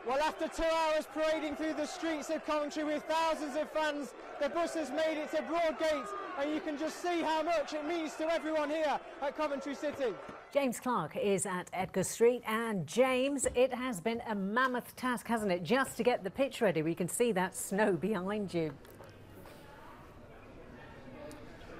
Well, after 2 hours parading through the streets of Coventry with thousands of fans, the bus has made it to Broadgate, and you can just see how much it means to everyone here at Coventry City. James Clark is at Edgar Street, and James, it has been a mammoth task, hasn't it, just to get the pitch ready. We can see that snow behind you.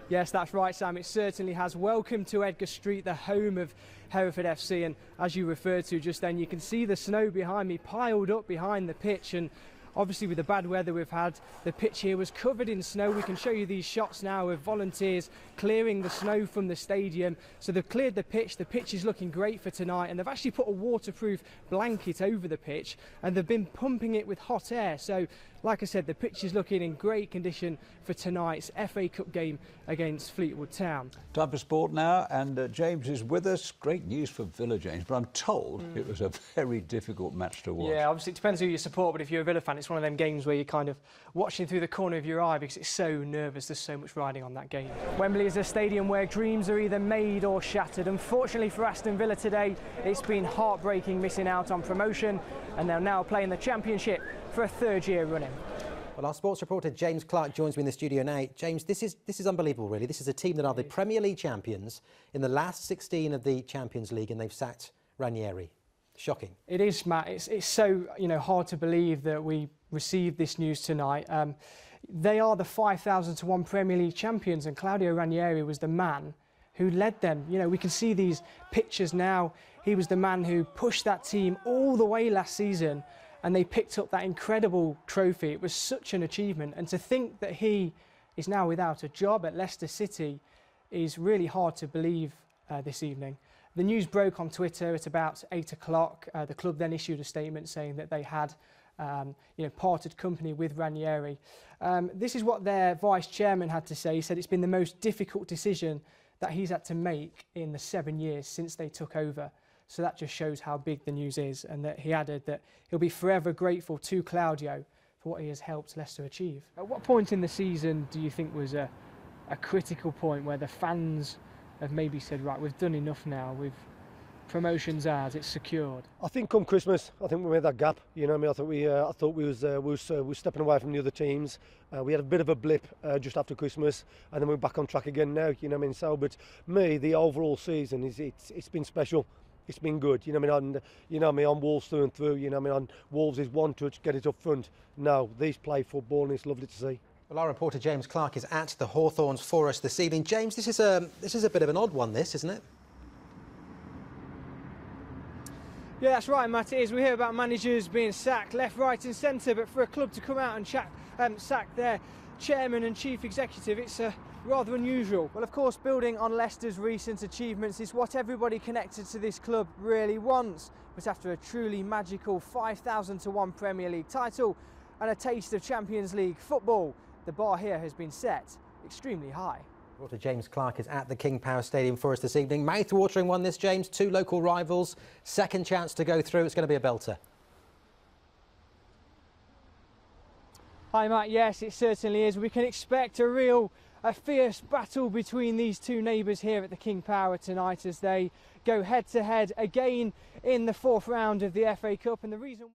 Yes, that's right, Sam. It certainly has. Welcome to Edgar Street, the home of Hereford FC. And as you referred to just then, you can see the snow behind me piled up behind the pitch. And obviously with the bad weather we've had, the pitch here was covered in snow. We can show you these shots now of volunteers clearing the snow from the stadium. So they've cleared the pitch. The pitch is looking great for tonight. And they've actually put a waterproof blanket over the pitch. And they've been pumping it with hot air. So, like I said, the pitch is looking in great condition for tonight's FA Cup game against Fleetwood Town. Time for sport now, and James is with us. Great news for Villa, James, but I'm told it was a very difficult match to watch. Yeah, obviously it depends who you support, but if you're a Villa fan, it's one of them games where you're kind of watching through the corner of your eye because it's so nervous. There's so much riding on that game. Wembley is a stadium where dreams are either made or shattered. Unfortunately for Aston Villa today, it's been heartbreaking missing out on promotion, and they're now playing the Championship for a third year running. Well, our sports reporter James Clark joins me in the studio now. James, this is unbelievable, really. This is a team that are the Premier League champions in the last 16 of the Champions League, and they've sacked Ranieri. Shocking. It is, Matt. It's so hard to believe that we received this news tonight. They are the 5,000 to 1 Premier League champions, and Claudio Ranieri was the man who led them. We can see these pictures now. He was the man who pushed that team all the way last season, and they picked up that incredible trophy. It was such an achievement, and to think that he is now without a job at Leicester City is really hard to believe this evening. The news broke on Twitter at about 8 o'clock. The club then issued a statement saying that they had parted company with Ranieri. This is what their vice chairman had to say. He said it's been the most difficult decision that he's had to make in the 7 years since they took over. So that just shows how big the news is, and that he added that he'll be forever grateful to Claudio for what he has helped Leicester achieve. At what point in the season do you think was a critical point where the fans have maybe said, right, we've done enough now, promotion's ours, it's secured? I think come Christmas, I think we made that gap. I thought we was stepping away from the other teams. We had a bit of a blip just after Christmas, and then we're back on track again now. So, but me, the overall season it's been special. It's been good, on Wolves through and through, on Wolves is one touch, get it up front. No, these play football, and it's lovely to see. Well, our reporter James Clark is at the Hawthorns for us this evening. James, this is a bit of an odd one, this, isn't it? Yeah, that's right, Matt. It is. We hear about managers being sacked left, right and centre, but for a club to come out and sack their chairman and chief executive, it's rather unusual. Well, of course, building on Leicester's recent achievements is what everybody connected to this club really wants. But after a truly magical 5,000 to 1 Premier League title and a taste of Champions League football, the bar here has been set extremely high. Reporter James Clark is at the King Power Stadium for us this evening. Mouth-watering one this, James. 2 local rivals, second chance to go through. It's going to be a belter. Hi, Matt. Yes, it certainly is. We can expect a fierce battle between these two neighbours here at the King Power tonight as they go head-to-head again in the 4th round of the FA Cup. And the reason